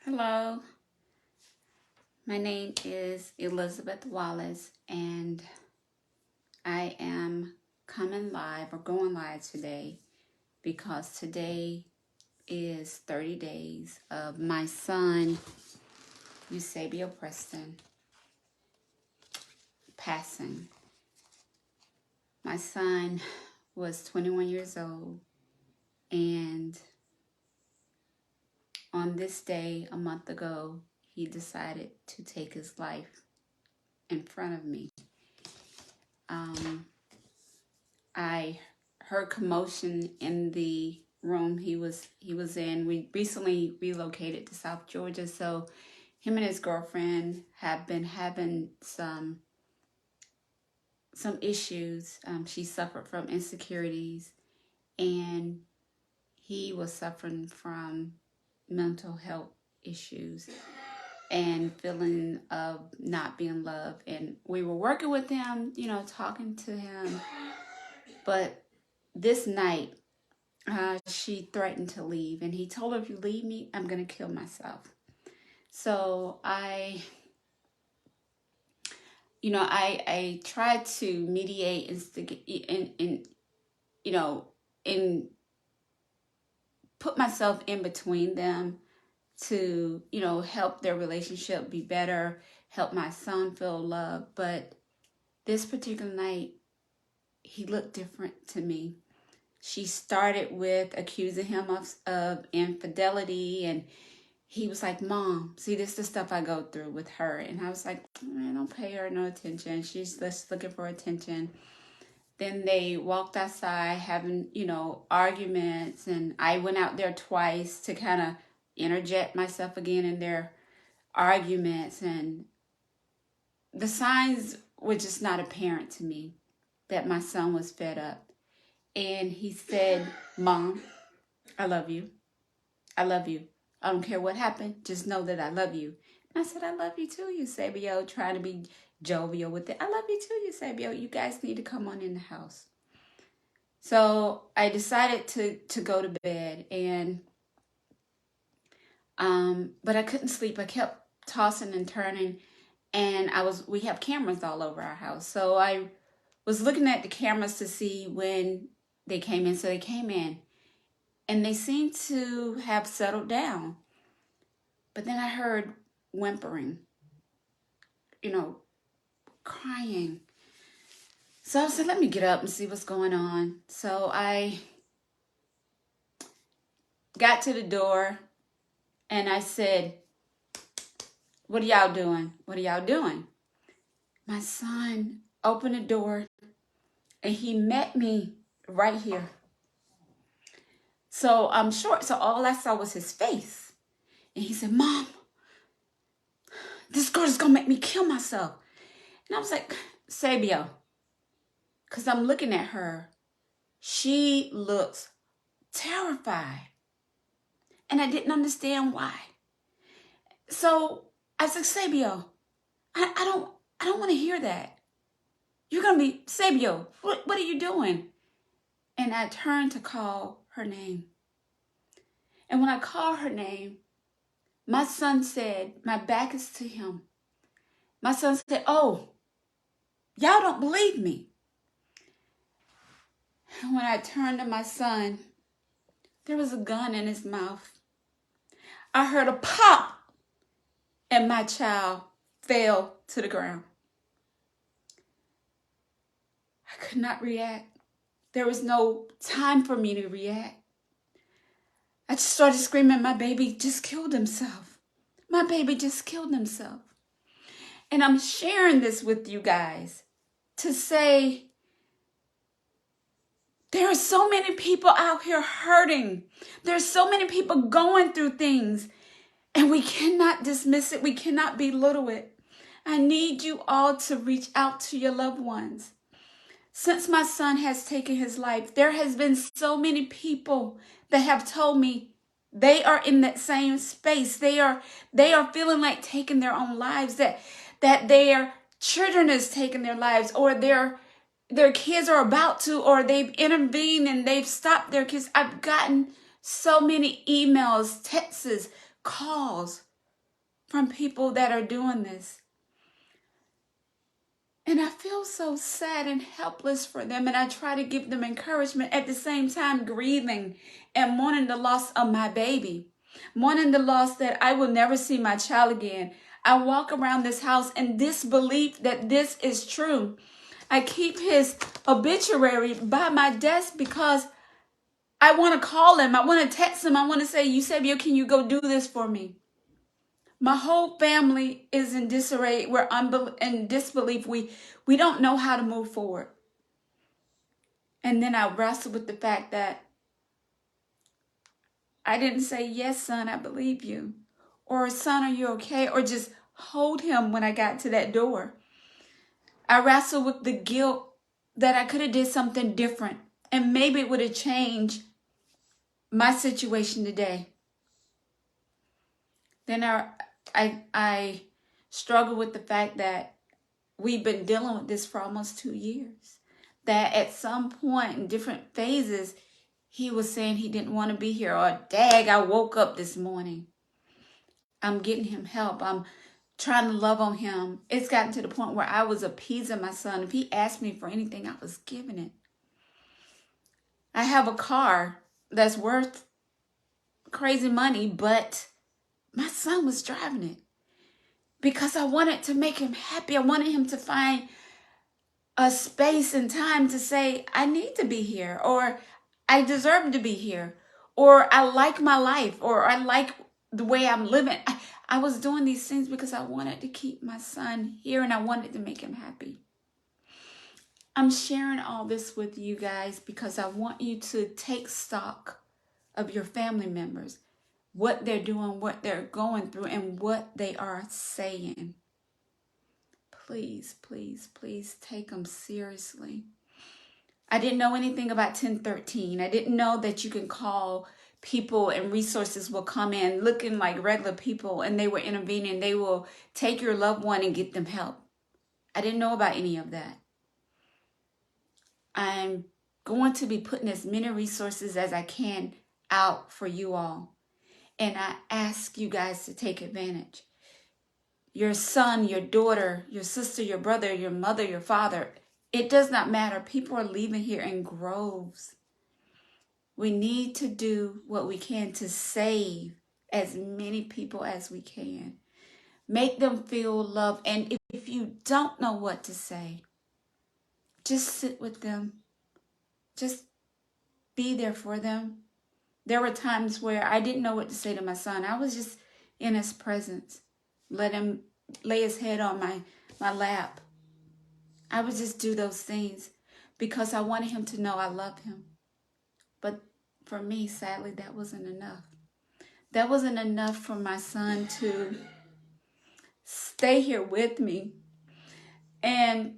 Hello, my name is Elizabeth Wallace, and I am coming live or going live today because today is 30 days of my son, Eusebio Preston, passing. My son was 21 years old, and on this day, a month ago, he decided to take his life in front of me. I heard commotion in the room he was in. We recently relocated to South Georgia, so him and his girlfriend have been having some issues. She suffered from insecurities, and he was suffering from mental health issues and feeling of not being loved. And we were working with him, talking to him. But this night, she threatened to leave, and he told her, if you leave me, I'm going to kill myself. So I tried to mediate and put myself in between them to, help their relationship be better, help my son feel loved. But this particular night, he looked different to me. She started with accusing him of infidelity, and he was like, Mom, see, this is the stuff I go through with her. And I was like, man, don't pay her no attention. She's just looking for attention. Then they walked outside having, arguments, and I went out there twice to kind of interject myself again in their arguments, and the signs were just not apparent to me that my son was fed up. And he said, Mom, I love you. I love you. I don't care what happened. Just know that I love you. And I said, I love you too, Eusebio, trying to be jovial with it. I love you too, Eusebio. You guys need to come on in the house. So I decided to go to bed, and but I couldn't sleep. I kept tossing and turning, and we have cameras all over our house. So I was looking at the cameras to see when they came in. So they came in, and they seemed to have settled down. But then I heard whimpering, crying. So I said, let me get up and see what's going on. So I got to the door, and I said, what are y'all doing? What are y'all doing? My son opened the door, and he met me right here. So I'm short, so all I saw was his face. And he said, Mom, this girl is going to make me kill myself. And I was like, Sabio, because I'm looking at her. She looks terrified. And I didn't understand why. So I said, Sabio, I don't want to hear that. You're going to be, Sabio, what are you doing? And I turned to call her name. And when I called her name, my son said, my back is to him. My son said, oh, y'all don't believe me. And when I turned to my son, there was a gun in his mouth. I heard a pop, and my child fell to the ground. I could not react. There was no time for me to react. I just started screaming, my baby just killed himself. My baby just killed himself. And I'm sharing this with you guys to say there are so many people out here hurting. There's so many people going through things, and we cannot dismiss it. We cannot belittle it. I need you all to reach out to your loved ones. Since my son has taken his life, there has been so many people that have told me they are in that same space. They are feeling like taking their own lives, that their children is taking their lives, or their kids are about to, or they've intervened and they've stopped their kids. I've gotten so many emails, texts, calls from people that are doing this. And I feel so sad and helpless for them. And I try to give them encouragement, at the same time grieving and mourning the loss of my baby, mourning the loss that I will never see my child again. I walk around this house in disbelief that this is true. I keep his obituary by my desk because I want to call him. I want to text him. I want to say, Eusebio, can you go do this for me? My whole family is in disarray. We're in disbelief. We don't know how to move forward. And then I wrestle with the fact that I didn't say, yes, son, I believe you. Or, son, are you okay? Or just hold him when I got to that door. I wrestle with the guilt that I could have did something different. And maybe it would have changed my situation today. Then I struggle with the fact that we've been dealing with this for almost 2 years. That at some point in different phases, he was saying he didn't want to be here. Or, dag, I woke up this morning. I'm getting him help. I'm trying to love on him. It's gotten to the point where I was appeasing my son. If he asked me for anything, I was giving it. I have a car that's worth crazy money, but my son was driving it because I wanted to make him happy. I wanted him to find a space and time to say, I need to be here, or I deserve to be here, or I like my life, or I like the way I'm living. I was doing these things because I wanted to keep my son here and I wanted to make him happy. I'm sharing all this with you guys because I want you to take stock of your family members, what they're doing, what they're going through, and what they are saying. Please, please, please take them seriously. I didn't know anything about 1013. I didn't know that you can call people and resources will come in looking like regular people and they will intervene and they will take your loved one and get them help. I didn't know about any of that. I'm going to be putting as many resources as I can out for you all. And I ask you guys to take advantage. Your son, your daughter, your sister, your brother, your mother, your father, it does not matter. People are leaving here in groves. We need to do what we can to save as many people as we can. Make them feel loved. And if you don't know what to say, just sit with them. Just be there for them. There were times where I didn't know what to say to my son. I was just in his presence. Let him lay his head on my lap. I would just do those things because I wanted him to know I love him. But for me, sadly, that wasn't enough. That wasn't enough for my son to stay here with me. And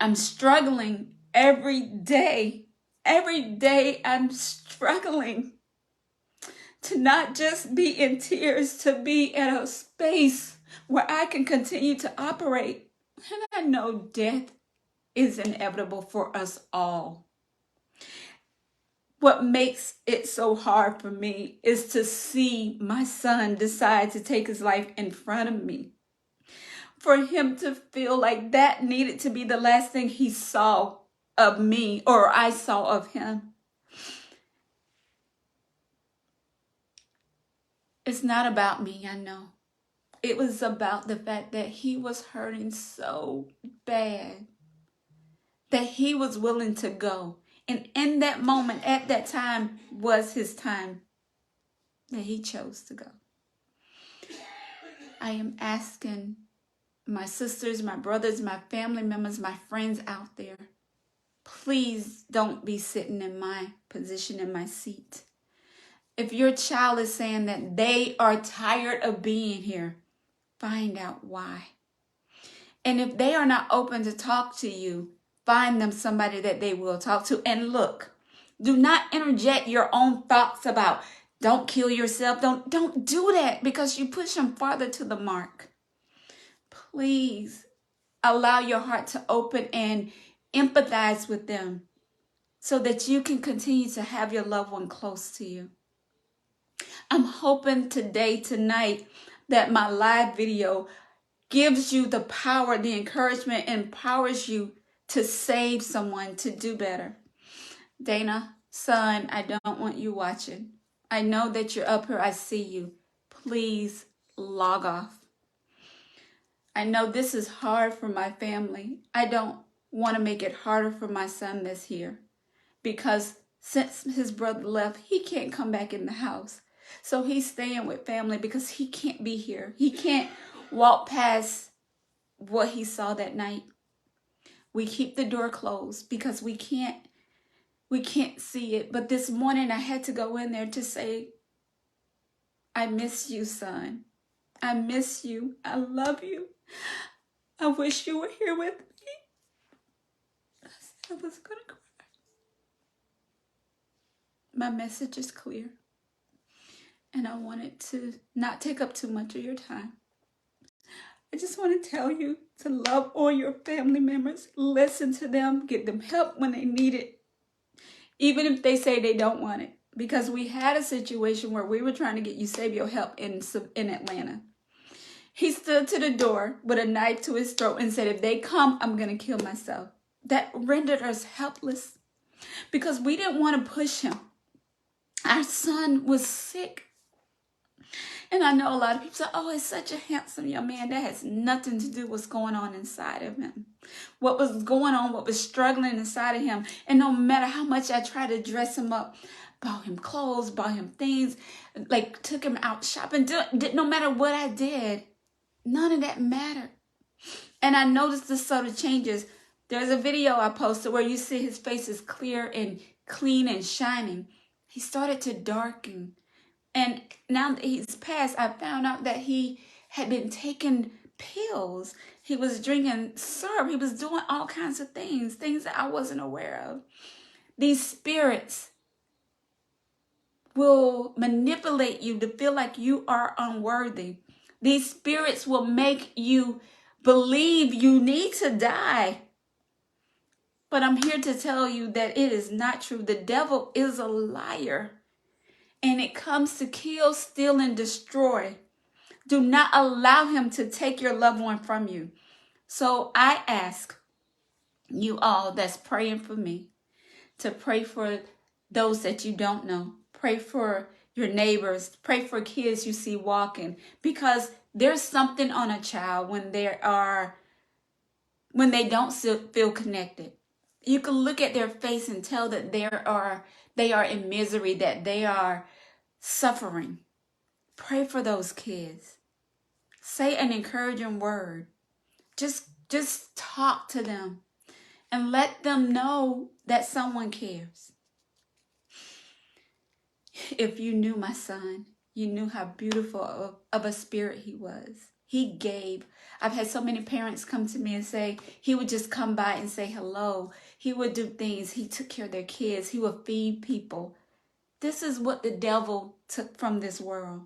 I'm struggling every day. Every day I'm struggling to not just be in tears, to be in a space where I can continue to operate. And I know death is inevitable for us all. What makes it so hard for me is to see my son decide to take his life in front of me. For him to feel like that needed to be the last thing he saw of me or I saw of him. It's not about me, I know. It was about the fact that he was hurting so bad that he was willing to go. And in that moment, at that time, was his time that he chose to go. I am asking my sisters, my brothers, my family members, my friends out there, please don't be sitting in my position, in my seat. If your child is saying that they are tired of being here, find out why. And if they are not open to talk to you, find them somebody that they will talk to. And look, do not interject your own thoughts about don't kill yourself. Don't do that because you push them farther to the mark. Please allow your heart to open and empathize with them so that you can continue to have your loved one close to you. I'm hoping today, tonight, that my live video gives you the power, the encouragement, empowers you to save someone, to do better. Dana, son, I don't want you watching. I know that you're up here. I see you. Please log off. I know this is hard for my family. I don't want to make it harder for my son that's here, because since his brother left, he can't come back in the house. So he's staying with family because he can't be here. He can't walk past what he saw that night. We keep the door closed because we can't see it. But this morning I had to go in there to say, I miss you, son. I miss you. I love you. I wish you were here with me. I said I was going to cry. My message is clear, and I wanted to not take up too much of your time. I just want to tell you to love all your family members. Listen to them. Get them help when they need it, even if they say they don't want it. Because we had a situation where we were trying to get Eusebio help in Atlanta. He stood to the door with a knife to his throat and said, if they come, I'm going to kill myself. That rendered us helpless because we didn't want to push him. Our son was sick. And I know a lot of people say, oh, it's such a handsome young man. That has nothing to do with what's going on inside of him. What was going on, what was struggling inside of him. And no matter how much I tried to dress him up, bought him clothes, bought him things, like took him out shopping, no matter what I did, none of that mattered. And I noticed the subtle changes. There's a video I posted where you see his face is clear and clean and shining. He started to darken. And now that he's passed, I found out that he had been taking pills. He was drinking syrup. He was doing all kinds of things that I wasn't aware of. These spirits will manipulate you to feel like you are unworthy. These spirits will make you believe you need to die. But I'm here to tell you that it is not true. The devil is a liar. And it comes to kill, steal, and destroy. Do not allow him to take your loved one from you. So I ask you all that's praying for me to pray for those that you don't know. Pray for your neighbors. Pray for kids you see walking. Because there's something on a child when they don't feel connected. You can look at their face and tell that they are in misery, that they are suffering. Pray for those kids. Say an encouraging word. Just talk to them and let them know that someone cares. If you knew my son, you knew how beautiful of a spirit he was. He gave. I've had so many parents come to me and say he would just come by and say hello. He would do things. He took care of their kids. He would feed people. This is what the devil took from this world.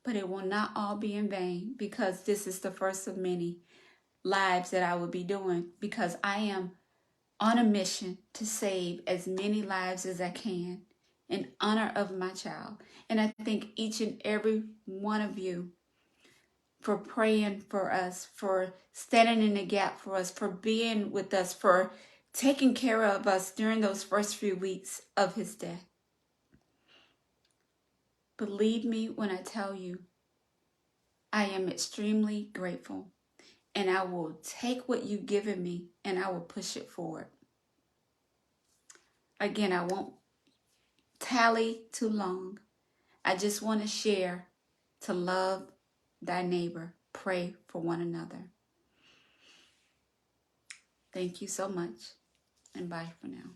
But it will not all be in vain, because this is the first of many lives that I will be doing, because I am on a mission to save as many lives as I can in honor of my child. And I thank each and every one of you for praying for us, for standing in the gap for us, for being with us, for taking care of us during those first few weeks of his death. Believe me when I tell you, I am extremely grateful, and I will take what you've given me and I will push it forward. Again, I won't tally too long. I just want to share to love thy neighbor, pray for one another. Thank you so much, and bye for now.